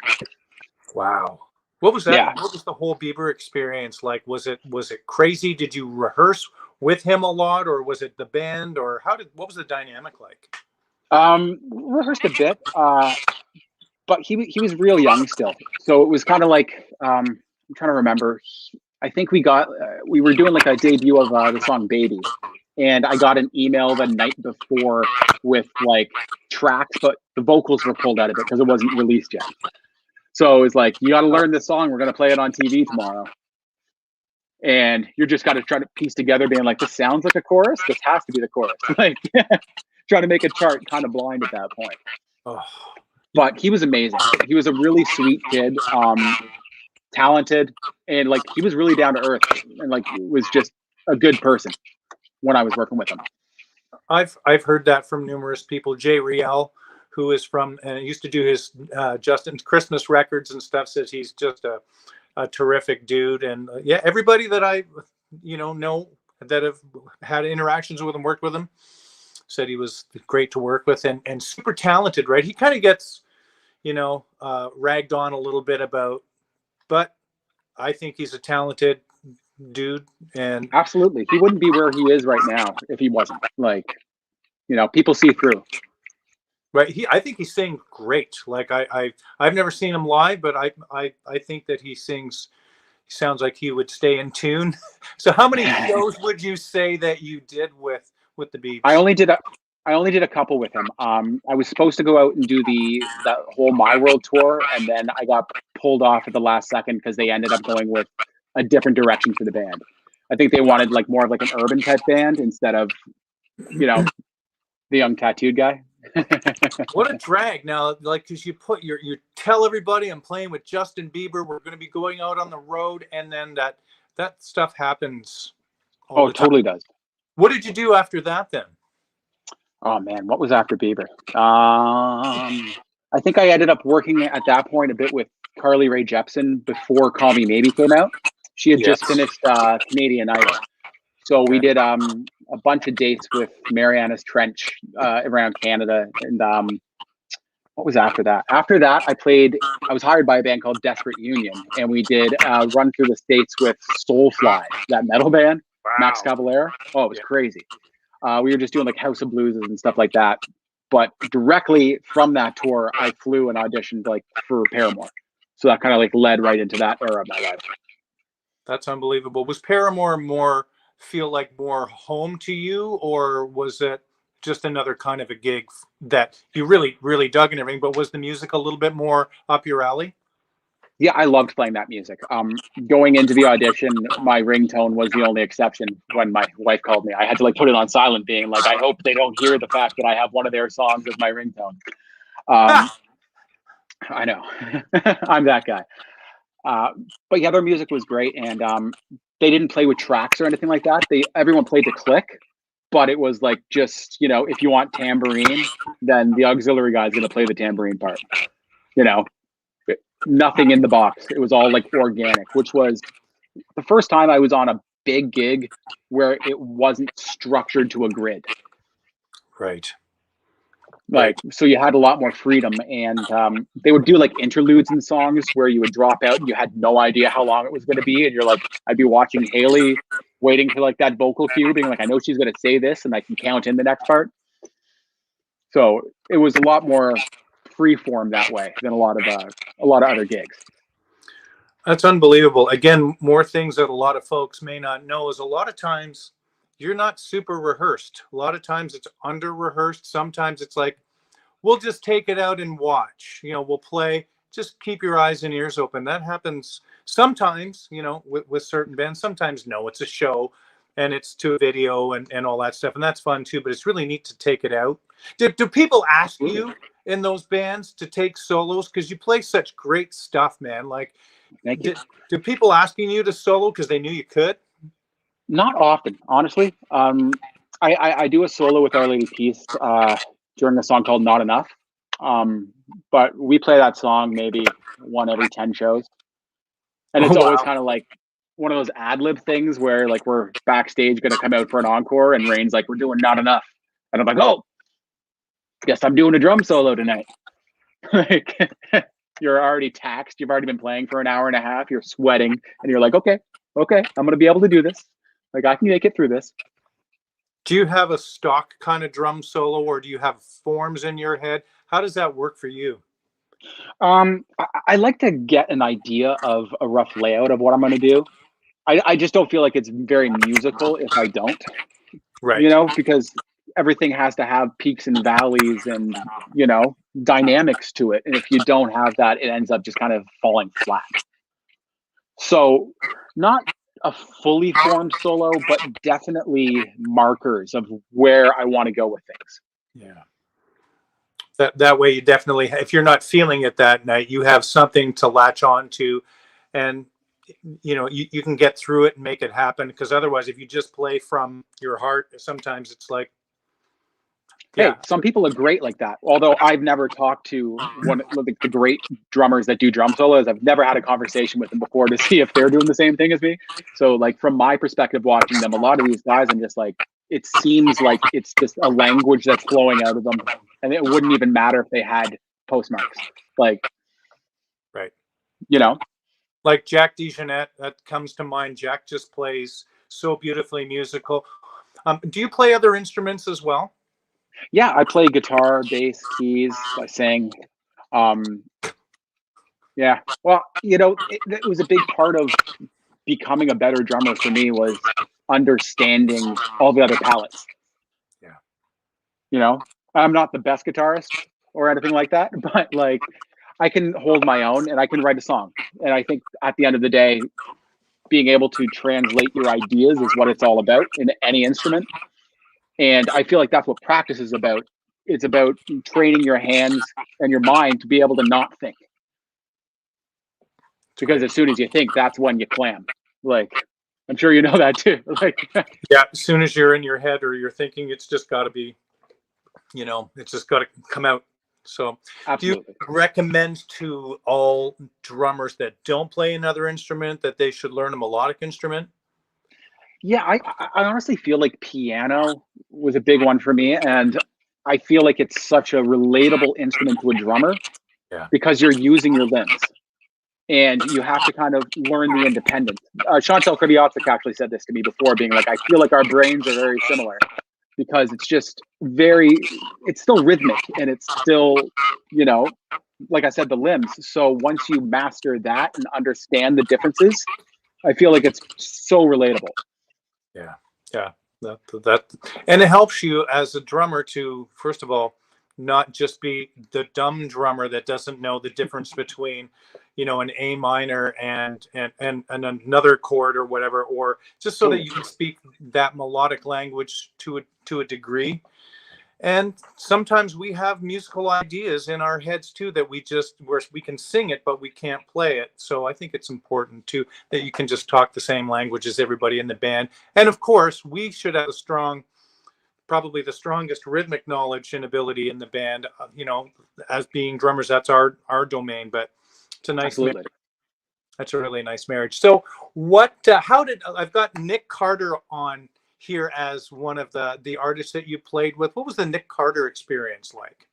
Wow. What was that? yeah. What was the whole Bieber experience like? Was it crazy? Did you rehearse with him a lot, or was it the band, or what was the dynamic like? Rehearsed a bit, but he was real young still. So it was kind of like, I'm trying to remember. I think we were doing like a debut of the song Baby. And I got an email the night before with like tracks, but the vocals were pulled out of it because it wasn't released yet. So it was like, you got to learn this song. We're going to play it on TV tomorrow. And you're just got to try to piece together being like, this sounds like a chorus. This has to be the chorus. Like trying to make a chart kind of blind at that point. Oh. But he was amazing. He was a really sweet kid, talented, and like he was really down to earth and like was just a good person when I was working with him. I've heard that from numerous people. Jay Riel, who is from used to do his Justin's Christmas records and stuff, says he's just a terrific dude. And yeah, everybody that I know that have had interactions with him, worked with him, said he was great to work with and super talented. Right? He kind of gets ragged on a little bit about, but I think he's a talented dude. And absolutely, he wouldn't be where he is right now if he wasn't. Like, people see through. Right. I think he sings great. Like I've never seen him live, but I think that he sounds like he would stay in tune. So how many shows would you say that you did with the Beebs? I only did a couple with him. I was supposed to go out and do that whole My World tour, and then I got pulled off at the last second because they ended up going with a different direction for the band. I think they wanted like more of like an urban type band instead of, the young tattooed guy. What a drag now, like, because you tell everybody I'm playing with Justin Bieber, we're going to be going out on the road, and then that stuff happens. Oh, it totally does. What did you do after that then? Oh man, what was after Bieber? I think I ended up working at that point a bit with Carly Rae Jepsen before Call Me Maybe came out. She had just finished Canadian Idol. So we did a bunch of dates with Mariana's Trench around Canada. And what was after that? After that, I was hired by a band called Desperate Union, and we did run through the States with Soulfly, that metal band, wow. Max Cavalera. Oh, it was crazy. We were just doing like House of Blues and stuff like that. But directly from that tour, I flew and auditioned like for Paramore. So that kind of like led right into that era of my life. That's unbelievable. Was Paramore feel like more home to you, or was it just another kind of a gig that you really, really dug and everything, but was the music a little bit more up your alley? Yeah, I loved playing that music. Going into the audition, my ringtone was the only exception when my wife called me. I had to like put it on silent, being like, I hope they don't hear the fact that I have one of their songs as my ringtone. I know. I'm that guy. But yeah, their music was great, and they didn't play with tracks or anything like that. Everyone played to click, but it was like just, if you want tambourine, then the auxiliary guy is going to play the tambourine part. Nothing in the box. It was all like organic, which was the first time I was on a big gig where it wasn't structured to a grid. Right. Like, so you had a lot more freedom, and they would do like interludes in songs where you would drop out and you had no idea how long it was going to be. And you're like, I'd be watching Haley waiting for like that vocal cue, being like, I know she's going to say this and I can count in the next part. So it was a lot more free form that way than a lot of other gigs. That's unbelievable. Again, more things that a lot of folks may not know is a lot of times you're not super rehearsed. A lot of times it's under rehearsed. Sometimes it's like, we'll just take it out and watch, we'll play, just keep your eyes and ears open. That happens sometimes, with certain bands. Sometimes no, it's a show and it's to a video and all that stuff. And that's fun too, but it's really neat to take it out. Do people ask you in those bands to take solos? Because you play such great stuff, man. Like, Thank you. do people asking you to solo because they knew you could? Not often, honestly. I do a solo with Our Lady Peace during a song called Not Enough. But we play that song maybe one every 10 shows. And Oh it's always wow. kind of like one of those ad lib things where like we're backstage going to come out for an encore and Rain's like, we're doing Not Enough. And I'm like, oh, guess I'm doing a drum solo tonight. Like, you're already taxed. You've already been playing for an hour and a half. You're sweating and you're like, okay, I'm going to be able to do this. Like, I can make it through this. Do you have a stock kind of drum solo, or do you have forms in your head? How does that work for you? I like to get an idea of a rough layout of what I'm going to do. I just don't feel like it's very musical if I don't, Right. because everything has to have peaks and valleys and, dynamics to it. And if you don't have that, it ends up just kind of falling flat. So not a fully formed solo, but definitely markers of where I want to go with things. Yeah. That way you definitely, if you're not feeling it that night, you have something to latch on to, and you can get through it and make it happen. Because otherwise, if you just play from your heart, sometimes it's like, Hey, yeah. some people are great like that. Although I've never talked to one of the great drummers that do drum solos. I've never had a conversation with them before to see if they're doing the same thing as me. So like from my perspective, watching them, a lot of these guys, I'm just like, it seems like it's just a language that's flowing out of them. And it wouldn't even matter if they had postmarks. Like, Right. Like Jack DeJohnette, that comes to mind. Jack just plays so beautifully musical. Do you play other instruments as well? Yeah, I play guitar, bass, keys. I sing. Yeah. Well, it was a big part of becoming a better drummer for me was understanding all the other palettes. Yeah. I'm not the best guitarist or anything like that, but like I can hold my own and I can write a song. And I think at the end of the day, being able to translate your ideas is what it's all about in any instrument. And I feel like that's what practice is about. It's about training your hands and your mind to be able to not think. Because as soon as you think, that's when you clam. Like, I'm sure you know that too. Like, yeah, as soon as you're in your head or you're thinking, it's just got to be, it's just got to come out. So, absolutely. Do you recommend to all drummers that don't play another instrument that they should learn a melodic instrument? Yeah, I honestly feel like piano was a big one for me. And I feel like it's such a relatable instrument to a drummer because you're using your limbs and you have to kind of learn the independence. Chantal Krediotzik actually said this to me before, being like, I feel like our brains are very similar because it's just it's still rhythmic and it's still, like I said, the limbs. So once you master that and understand the differences, I feel like it's so relatable. Yeah. Yeah. That and it helps you as a drummer to, first of all, not just be the dumb drummer that doesn't know the difference between, an A minor and another chord or whatever, or just so that you can speak that melodic language to a degree. And sometimes we have musical ideas in our heads too that where we can sing it but we can't play it. So I think it's important too that you can just talk the same language as everybody in the band. And of course, we should have probably the strongest rhythmic knowledge and ability in the band. As being drummers, that's our domain. But it's a nice marriage. That's a really nice marriage. So I've got Nick Carter on here as one of the artists that you played with. What was the Nick Carter experience like?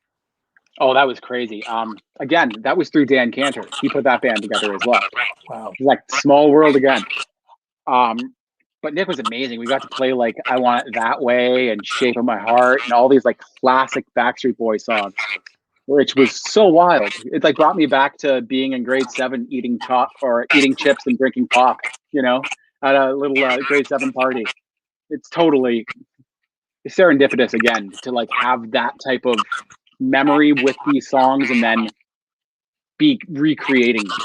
Oh, that was crazy. Again, that was through Dan Cantor. He put that band together as well. Wow. It was like small world again. But Nick was amazing. We got to play like I Want It That Way and Shape of My Heart and all these like classic Backstreet Boys songs, which was so wild. It like brought me back to being in grade 7, eating chips and drinking pop, at a little grade 7 party. It's totally serendipitous again to like have that type of memory with these songs and then be recreating them.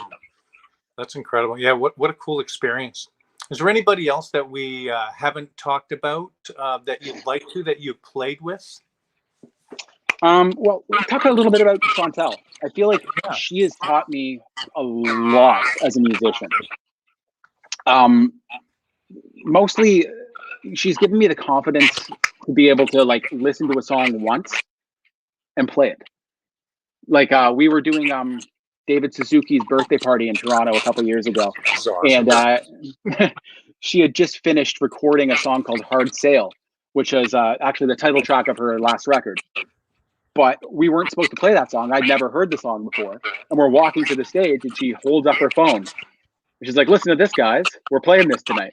That's incredible. Yeah, what a cool experience. Is there anybody else that we haven't talked about that you'd like that you've played with? Well, we'll talk a little bit about Chantal. I feel like she has taught me a lot as a musician. mostly she's given me the confidence to be able to like listen to a song once and play it. Like we were doing David Suzuki's birthday party in Toronto a couple years ago, Awesome. and she had just finished recording a song called Hard Sail, which is actually the title track of her last record. But we weren't supposed to play that song. I'd never heard the song before. And we're walking to the stage and she holds up her phone. She's like, listen to this, guys. We're playing this tonight.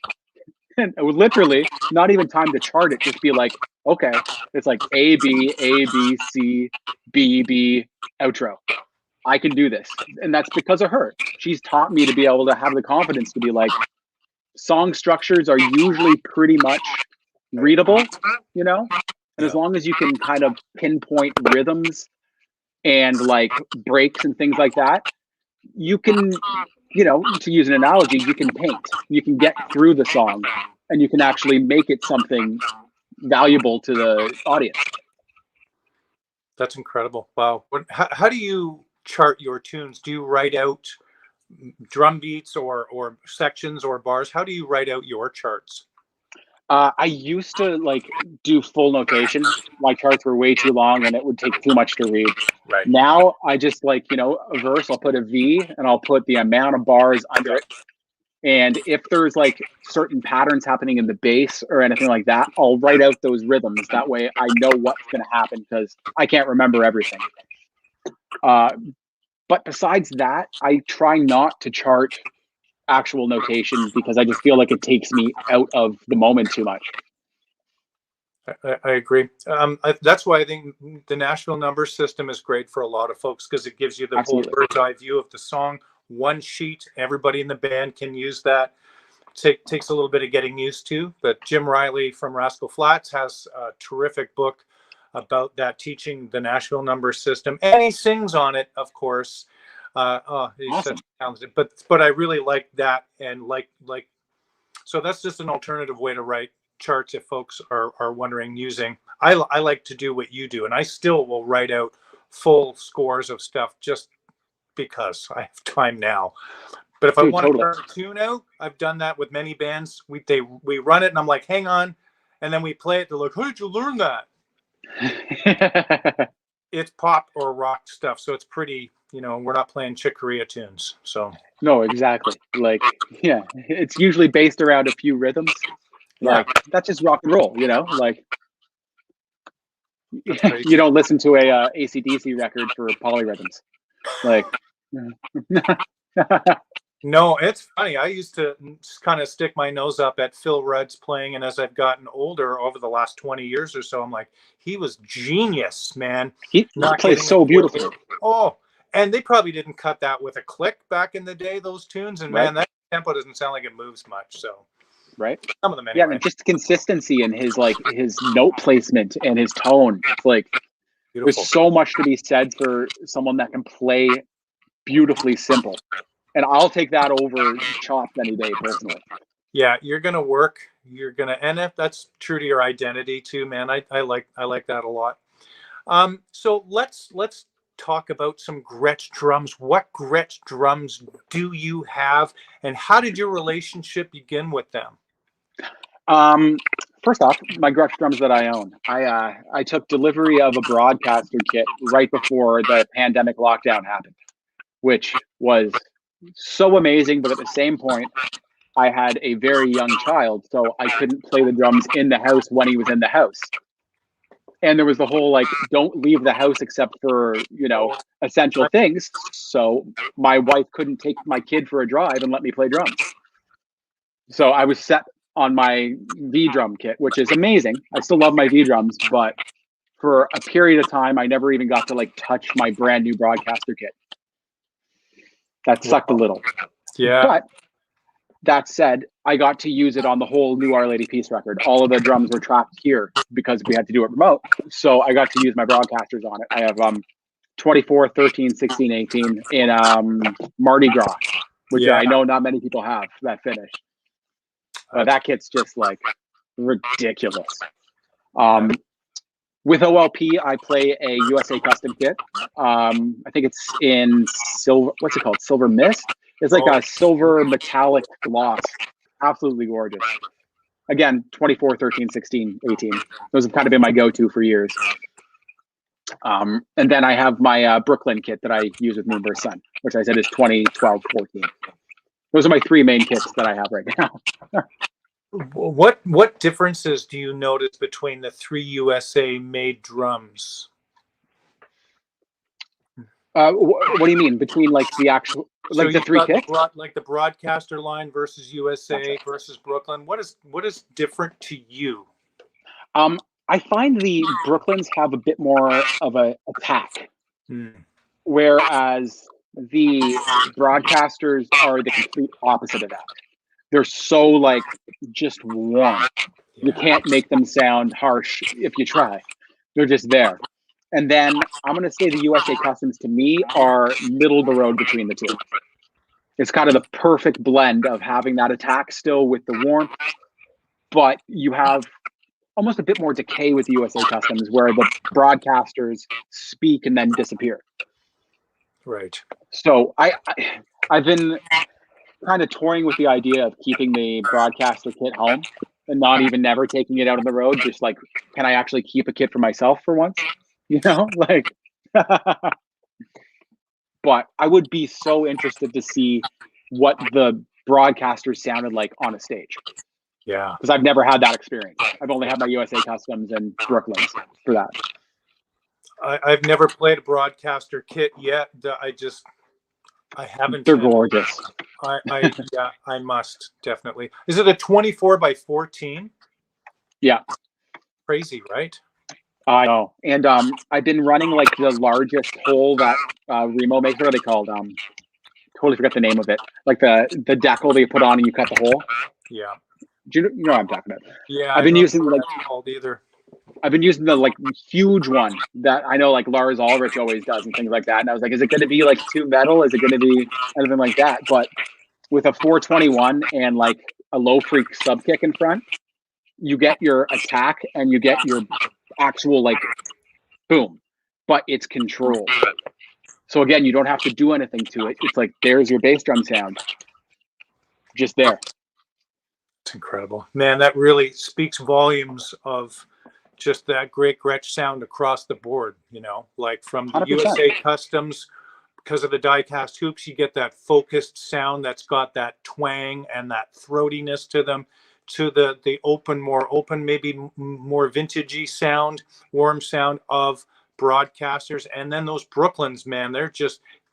And it was literally not even time to chart it. Just be like, okay, it's like A, B, A, B, C, B, B, outro. I can do this. And that's because of her. She's taught me to be able to have the confidence to be like, song structures are usually pretty much readable, you know? And as long as you can kind of pinpoint rhythms and like breaks and things like that, you can, you know, to use an analogy, you can paint. You can get through the song and you can actually make it something valuable to the audience. That's incredible. Wow. How do you chart your tunes? Do you write out drum beats or sections or bars? How do you write out your charts? I used to like do full notation. My charts were way too long and it would take too much to read. Right. Now I just like, you know, a verse, I'll put a V and I'll put the amount of bars under it. And if there's like certain patterns happening in the bass or anything like that, I'll write out those rhythms. That way I know what's going to happen because I can't remember everything. But besides that, I try not to chart actual notation because I just feel like it takes me out of the moment too much. I agree. That's why I think the Nashville number system is great for a lot of folks because it gives you the Absolutely. whole bird's eye view of the song. One sheet, everybody in the band can use that. Takes a little bit of getting used to, but Jim Riley from Rascal Flatts has a terrific book about that, teaching the Nashville number system, and he sings on it, of course. He's Awesome. such talented, but I really like that, and like so that's just an alternative way to write charts if folks are wondering using. I like to do what you do, and I still will write out full scores of stuff just because I have time now. But if I want to turn a tune out, I've done that with many bands. We run it and I'm like, hang on, and then we play it. They're like, how did you learn that? It's pop or rock stuff, so it's pretty, you know, we're not playing Chick Corea tunes. So no, exactly. Like, yeah, it's usually based around a few rhythms. Like that's just rock and roll, you know, like you don't listen to a AC/DC record for polyrhythms. Like no, it's funny. I used to just kind of stick my nose up at Phil Rudd's playing, and as I've gotten older over the last 20 years or so, I'm like, he was genius, man. He plays so beautifully. Oh, and they probably didn't cut that with a click back in the day, those tunes, and man, that tempo doesn't sound like it moves much. So right, some of them anyway. Yeah, and just consistency in his like his note placement and his tone. It's like beautiful. There's so much to be said for someone that can play beautifully simple. And I'll take that over chopped any day, personally. Yeah, you're gonna work. You're gonna, and if that's true to your identity too, man, I like that a lot. So let's talk about some Gretsch drums. What Gretsch drums do you have, and how did your relationship begin with them? First off, my Gretsch drums that I own. I took delivery of a broadcaster kit right before the pandemic lockdown happened, which was so amazing, but at the same point, I had a very young child, so I couldn't play the drums in the house when he was in the house. And there was the whole, like, don't leave the house except for, you know, essential things. So my wife couldn't take my kid for a drive and let me play drums. So I was set on my V drum kit, which is amazing. I still love my V drums, but for a period of time, I never even got to like touch my brand new broadcaster kit. That sucked a little. Yeah. But that said, I got to use it on the whole new Our Lady Peace record. All of the drums were tracked here because we had to do it remote. So I got to use my broadcasters on it. I have 24, 13, 16, 18 in Mardi Gras, which I know not many people have that finish. That kit's just like ridiculous. With OLP, I play a USA custom kit. I think it's in silver. What's it called? Silver Mist. It's like a silver metallic gloss. absolutely gorgeous. Again, 24, 13, 16, 18. Those have kind of been my go-to for years. And then I have my Brooklyn kit that I use with Moonburst Sun, which I said is 20, 12, 14. Those are my three main kits that I have right now. What differences do you notice between the three USA made drums? What do you mean between like the actual, like the three kits? Like the broadcaster line versus USA versus Brooklyn. What is different to you? I find the Brooklyns have a bit more of a attack, whereas the broadcasters are the complete opposite of that. They're so like just warm. You can't make them sound harsh if you try. They're just there. And then I'm going to say the USA Customs to me are middle of the road between the two. It's kind of the perfect blend of having that attack still with the warmth, but you have almost a bit more decay with the USA Customs where the broadcasters speak and then disappear. Right. So I've been kind of toying with the idea of keeping the broadcaster kit home and not even never taking it out on the road. Just like, can I actually keep a kit for myself for once? You know, like, but I would be so interested to see what the broadcasters sounded like on a stage. Yeah. Because I've never had that experience. I've only had my USA Customs and Brooklyns for that. I've never played a broadcaster kit yet. I haven't. They're gorgeous. I must definitely. Is it a 24 by 14? Yeah. Crazy, right? I know. And I've been running like the largest hole that Remo makes. What are they called? Totally forget the name of it. Like the decal that you put on and you cut the hole. Yeah. Do you know what I'm talking about? Yeah. I've been using like called either. I've been using the like huge one that I know like Lars Ulrich always does and things like that. And I was like, is it going to be like too metal? Is it going to be anything like that? But with a 421 and like a low freak sub kick in front, you get your attack and you get your actual like boom, but it's controlled. So again, you don't have to do anything to it. It's like, there's your bass drum sound. Just there. It's incredible, man. That really speaks volumes of just that great Gretsch sound across the board, you know, like from the 100%. USA Customs, because of the die-cast hoops, you get that focused sound that's got that twang and that throatiness to them, to the more open, maybe more vintagey sound, warm sound of broadcasters. And then those Brooklyns, man,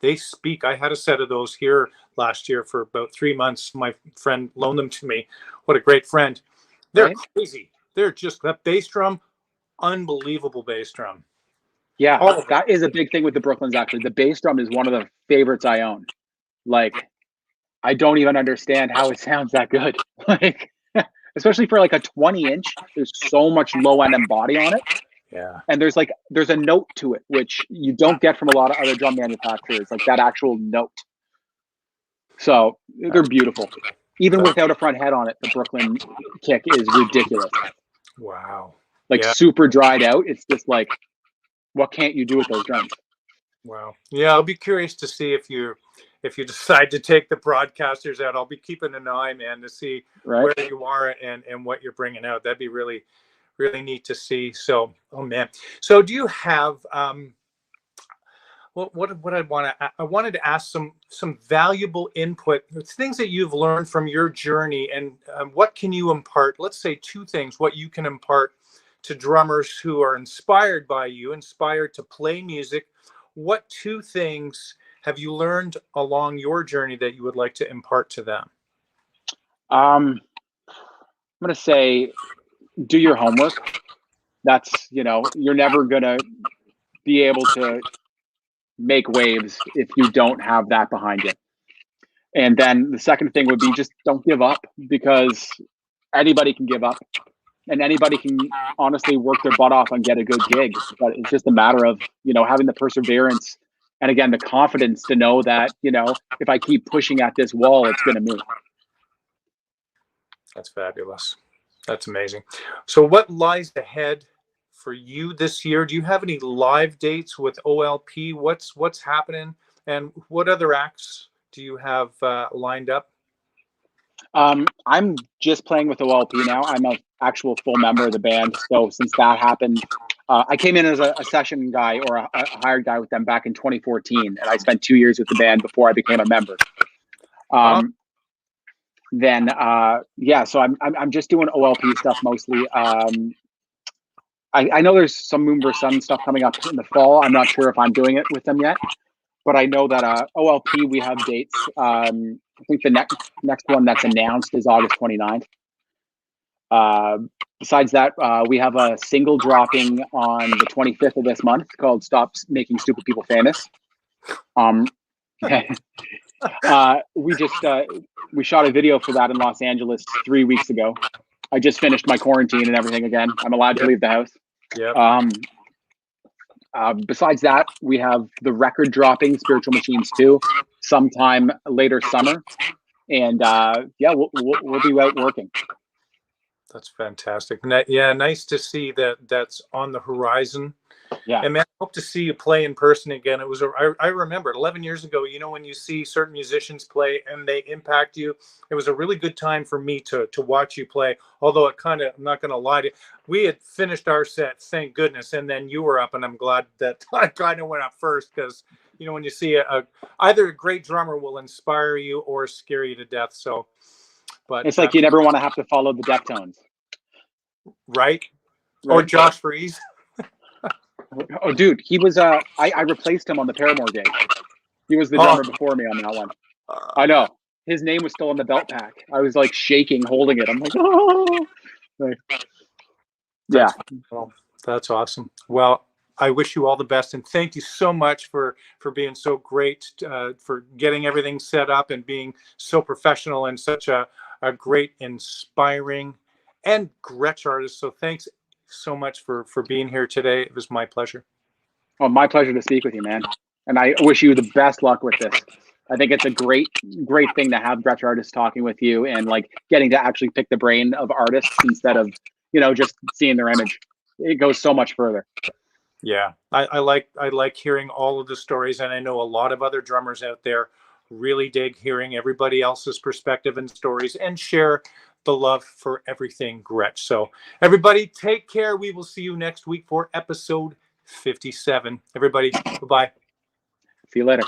they speak. I had a set of those here last year for about 3 months. My friend loaned them to me. What a great friend. They're crazy. They're just that bass drum, unbelievable bass drum. Yeah, that is a big thing with the Brooklyns, actually. The bass drum is one of the favorites I own. Like, I don't even understand how it sounds that good. Like, especially for like a 20-inch, there's so much low end and body on it. Yeah. And there's a note to it, which you don't get from a lot of other drum manufacturers, like that actual note. So they're beautiful. Even without a front head on it, the Brooklyn kick is ridiculous. Wow. Like super dried out. It's just like, what can't you do with those drums? Wow. Yeah, I'll be curious to see if you decide to take the broadcasters out. I'll be keeping an eye, man, to see where you are and what you're bringing out. That'd be really, really neat to see. So, oh man. So, do you have what I wanted to ask some valuable input, things that you've learned from your journey, and what can you impart? Let's say two things. What you can impart to drummers who are inspired by you, inspired to play music. What two things have you learned along your journey that you would like to impart to them? I'm going to say, do your homework. That's, you're never going to be able to make waves if you don't have that behind you. And then the second thing would be just don't give up, because anybody can give up and anybody can honestly work their butt off and get a good gig. But it's just a matter of, having the perseverance and again, the confidence to know that, if I keep pushing at this wall, it's going to move. That's fabulous. That's amazing. So what lies ahead for you this year? Do you have any live dates with OLP? What's happening, and what other acts do you have lined up? I'm just playing with OLP now. I'm an actual full member of the band. So since that happened, I came in as a session guy or a hired guy with them back in 2014, and I spent 2 years with the band before I became a member. Wow. Then yeah, so I'm just doing OLP stuff mostly. I know there's some Moon vs. Sun stuff coming up in the fall. I'm not sure if I'm doing it with them yet, but I know that OLP, we have dates. I think the next one that's announced is August 29th. Besides that, we have a single dropping on the 25th of this month called "Stop Making Stupid People Famous." We shot a video for that in Los Angeles 3 weeks ago. I just finished my quarantine and everything again. I'm allowed to leave the house. Yeah. Besides that, we have the record dropping Spiritual Machines 2 sometime later summer. And yeah, we'll be out working. That's fantastic. Yeah, nice to see that that's on the horizon. Yeah. And man, I hope to see you play in person again. It was I remember 11 years ago, when you see certain musicians play and they impact you, it was a really good time for me to watch you play. Although I'm not going to lie to you, we had finished our set, thank goodness, and then you were up, and I'm glad that I kind of went up first because when you see either a great drummer will inspire you or scare you to death. So, but it's like you never want to have to follow the Deftones, right? Or Josh Freese. Oh, dude, he was I replaced him on the Paramore gig. He was the drummer before me on that one. I know. His name was still on the belt pack. I was like shaking, holding it. I'm like, oh. Yeah. That's awesome. Well, I wish you all the best, and thank you so much for being so great, for getting everything set up and being so professional and such a great, inspiring, and Gretsch artist. So thanks so much for being here today. It was my pleasure. Oh, my pleasure to speak with you, man. And I wish you the best luck with this. I think it's a great thing to have Gretsch artists talking with you and like getting to actually pick the brain of artists instead of, just seeing their image. It goes so much further. Yeah, I like hearing all of the stories, and I know a lot of other drummers out there really dig hearing everybody else's perspective and stories and share the love for everything Gretsch. So everybody take care. We will see you next week for episode 57. Everybody, bye-bye. See you later.